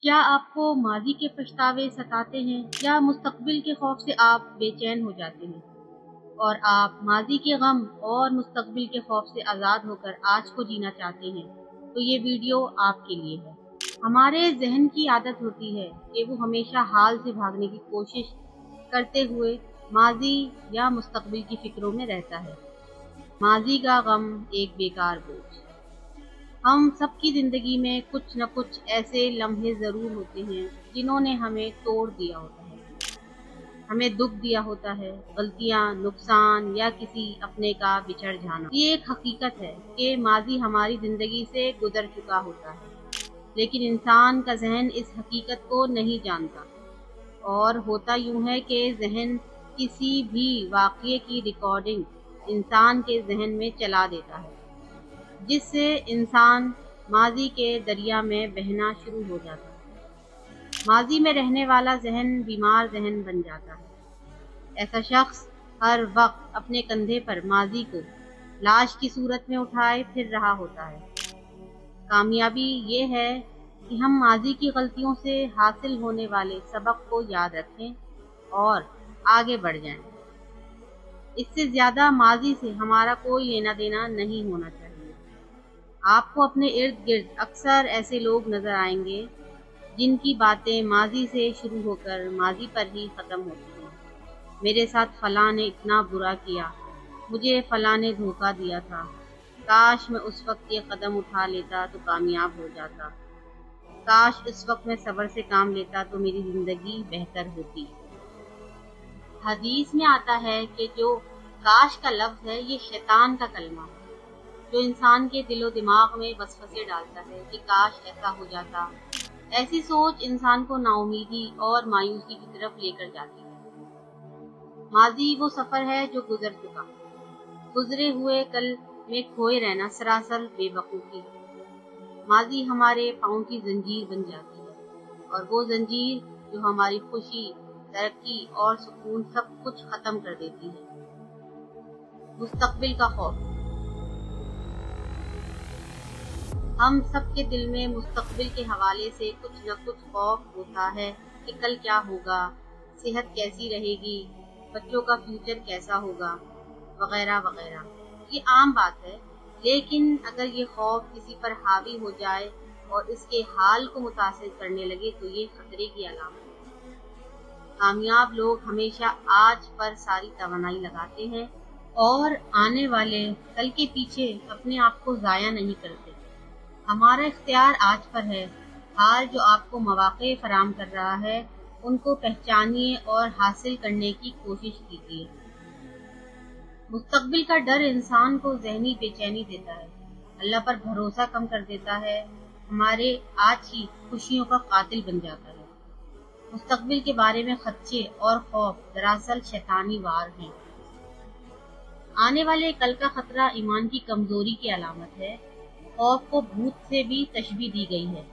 کیا آپ کو ماضی کے پچھتاوے ستاتے ہیں یا مستقبل کے خوف سے آپ بے چین ہو جاتے ہیں اور آپ ماضی کے غم اور مستقبل کے خوف سے آزاد ہو کر آج کو جینا چاہتے ہیں؟ تو یہ ویڈیو آپ کے لیے ہے۔ ہمارے ذہن کی عادت ہوتی ہے کہ وہ ہمیشہ حال سے بھاگنے کی کوشش کرتے ہوئے ماضی یا مستقبل کی فکروں میں رہتا ہے۔ ماضی کا غم ایک بیکار بوجھ۔ ہم سب کی زندگی میں کچھ نہ کچھ ایسے لمحے ضرور ہوتے ہیں جنہوں نے ہمیں توڑ دیا ہوتا ہے، ہمیں دکھ دیا ہوتا ہے، غلطیاں، نقصان یا کسی اپنے کا بچھڑ جانا۔ یہ ایک حقیقت ہے کہ ماضی ہماری زندگی سے گزر چکا ہوتا ہے، لیکن انسان کا ذہن اس حقیقت کو نہیں جانتا، اور ہوتا یوں ہے کہ ذہن کسی بھی واقعے کی ریکارڈنگ انسان کے ذہن میں چلا دیتا ہے، جس سے انسان ماضی کے دریا میں بہنا شروع ہو جاتا ہے۔ ماضی میں رہنے والا ذہن بیمار ذہن بن جاتا ہے۔ ایسا شخص ہر وقت اپنے کندھے پر ماضی کو لاش کی صورت میں اٹھائے پھر رہا ہوتا ہے۔ کامیابی یہ ہے کہ ہم ماضی کی غلطیوں سے حاصل ہونے والے سبق کو یاد رکھیں اور آگے بڑھ جائیں۔ اس سے زیادہ ماضی سے ہمارا کوئی لینا دینا نہیں ہونا چاہیے۔ آپ کو اپنے ارد گرد اکثر ایسے لوگ نظر آئیں گے جن کی باتیں ماضی سے شروع ہو کر ماضی پر ہی ختم ہوتی ہیں۔ میرے ساتھ فلاں نے اتنا برا کیا، مجھے فلاں نے دھوکہ دیا تھا، کاش میں اس وقت یہ قدم اٹھا لیتا تو کامیاب ہو جاتا، کاش اس وقت میں صبر سے کام لیتا تو میری زندگی بہتر ہوتی۔ حدیث میں آتا ہے کہ جو کاش کا لفظ ہے یہ شیطان کا کلمہ ہے، جو انسان کے دل و دماغ میں وسوسے ڈالتا ہے کہ کاش ایسا ہو جاتا۔ ایسی سوچ انسان کو نا امیدی اور مایوسی کی طرف لے کر جاتی ہے۔ ماضی وہ سفر ہے جو گزر چکا، گزرے ہوئے کل میں کھوئے رہنا سراسر بے وقوفی۔ ماضی ہمارے پاؤں کی زنجیر بن جاتی ہے، اور وہ زنجیر جو ہماری خوشی، ترقی اور سکون سب کچھ ختم کر دیتی ہے۔ مستقبل کا خوف۔ ہم سب کے دل میں مستقبل کے حوالے سے کچھ نہ کچھ خوف ہوتا ہے کہ کل کیا ہوگا، صحت کیسی رہے گی، بچوں کا فیوچر کیسا ہوگا، وغیرہ وغیرہ۔ یہ عام بات ہے، لیکن اگر یہ خوف کسی پر حاوی ہو جائے اور اس کے حال کو متاثر کرنے لگے تو یہ خطرے کی علامت ہے۔ کامیاب لوگ ہمیشہ آج پر ساری توانائی لگاتے ہیں اور آنے والے کل کے پیچھے اپنے آپ کو ضائع نہیں کرتے۔ ہمارا اختیار آج پر ہے۔ حال جو آپ کو مواقع فراہم کر رہا ہے ان کو پہچانیے اور حاصل کرنے کی کوشش کیجیے۔ مستقبل کا ڈر انسان کو ذہنی بے چینی دیتا ہے، اللہ پر بھروسہ کم کر دیتا ہے، ہمارے آج کی خوشیوں کا قاتل بن جاتا ہے۔ مستقبل کے بارے میں خدشے اور خوف دراصل شیطانی وار ہیں۔ آنے والے کل کا خطرہ ایمان کی کمزوری کی علامت ہے۔ خوف کو بھوت سے بھی تشبیہ دی گئی ہے،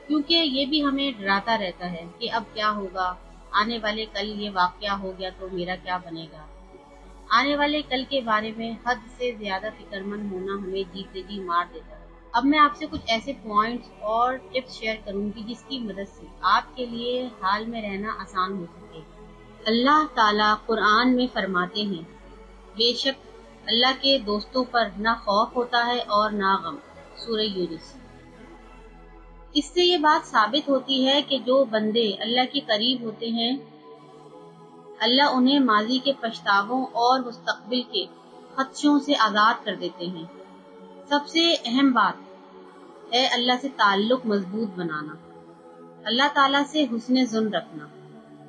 کیونکہ یہ بھی ہمیں ڈراتا رہتا ہے کہ اب کیا ہوگا، آنے والے کل یہ واقعہ ہو گیا تو میرا کیا بنے گا۔ آنے والے کل کے بارے میں حد سے زیادہ فکر مند ہونا ہمیں جیتے جی مار دیتا ہے۔ اب میں آپ سے کچھ ایسے پوائنٹس اور ٹپس شیئر کروں گی جس کی مدد سے آپ کے لیے حال میں رہنا آسان ہو سکے۔ اللہ تعالیٰ قرآن میں فرماتے ہیں، بے شک اللہ کے دوستوں پر نہ خوف ہوتا ہے اور نہ غم۔ سورہ یونس۔ اس سے یہ بات ثابت ہوتی ہے کہ جو بندے اللہ کے قریب ہوتے ہیں اللہ انہیں ماضی کے پچھتاووں اور مستقبل کے خدشوں سے آزاد کر دیتے ہیں۔ سب سے اہم بات ہے اللہ سے تعلق مضبوط بنانا، اللہ تعالیٰ سے حسن ظن رکھنا۔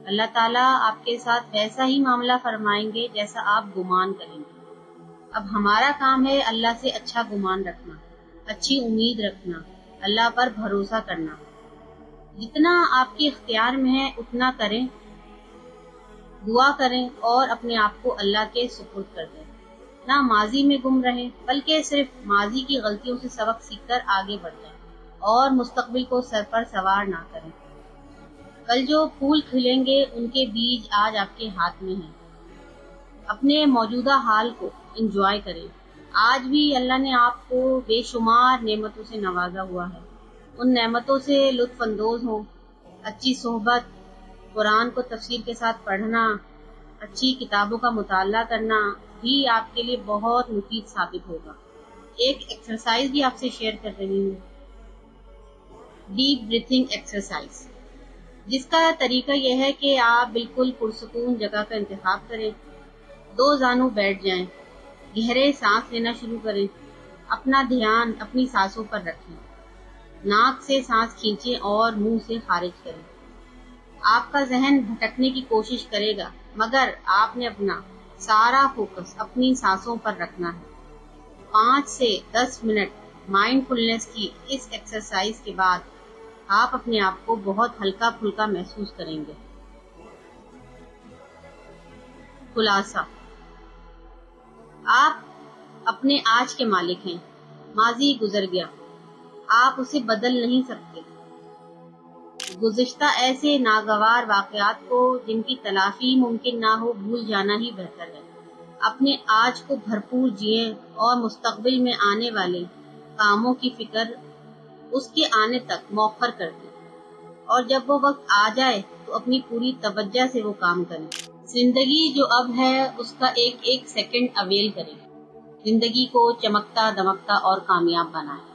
اللہ تعالیٰ آپ کے ساتھ ویسا ہی معاملہ فرمائیں گے جیسا آپ گمان کریں گے۔ اب ہمارا کام ہے اللہ سے اچھا گمان رکھنا، اچھی امید رکھنا، اللہ پر بھروسہ کرنا۔ جتنا آپ کے اختیار میں ہے اتنا کریں، دعا کریں اور اپنے آپ کو اللہ کے سپرد کر دیں۔ نہ ماضی میں گم رہیں بلکہ صرف ماضی کی غلطیوں سے سبق سیکھ کر آگے بڑھ جائیں اور مستقبل کو سر پر سوار نہ کریں۔ کل جو پھول کھلیں گے ان کے بیج آج آپ کے ہاتھ میں ہیں۔ اپنے موجودہ حال کو انجوائے کریں۔ آج بھی اللہ نے آپ کو بے شمار نعمتوں سے نوازا ہوا ہے۔ ان نعمتوں سے لطف اندوز ہوں۔ اچھی صحبت، قرآن کو تفسیر کے ساتھ پڑھنا، اچھی کتابوں کا مطالعہ کرنا بھی آپ کے لیے بہت مفید ثابت ہوگا۔ ایک ایکسرسائز بھی آپ سے شیئر کر رہی ہوں، ڈیپ بریتھنگ ایکسرسائز، جس کا طریقہ یہ ہے کہ آپ بالکل پرسکون جگہ کا انتخاب کریں، 2 زانو بیٹھ جائیں، گہرے سانس لینا شروع کریں، اپنا دھیان اپنی سانسوں پر رکھیں، ناک سے سانس کھینچیں اور منہ سے خارج کریں۔ آپ کا ذہن بھٹکنے کی کوشش کرے گا، مگر آپ نے اپنا سارا فوکس اپنی سانسوں پر رکھنا ہے۔ 5 سے 10 منٹ مائنڈ فلنس کی اس ایکسرسائز کے بعد آپ اپنے آپ کو بہت ہلکا پھلکا محسوس کریں گے۔ خلاصہ، آپ اپنے آج کے مالک ہیں۔ ماضی گزر گیا، آپ اسے بدل نہیں سکتے۔ گزشتہ ایسے ناگوار واقعات کو جن کی تلافی ممکن نہ ہو بھول جانا ہی بہتر ہے۔ اپنے آج کو بھرپور جئیں اور مستقبل میں آنے والے کاموں کی فکر اس کے آنے تک مؤخر کر دیں، اور جب وہ وقت آ جائے تو اپنی پوری توجہ سے وہ کام کریں۔ زندگی جو اب ہے اس کا ایک ایک سیکنڈ اویل کریں۔ زندگی کو چمکتا دمکتا اور کامیاب بنائیں۔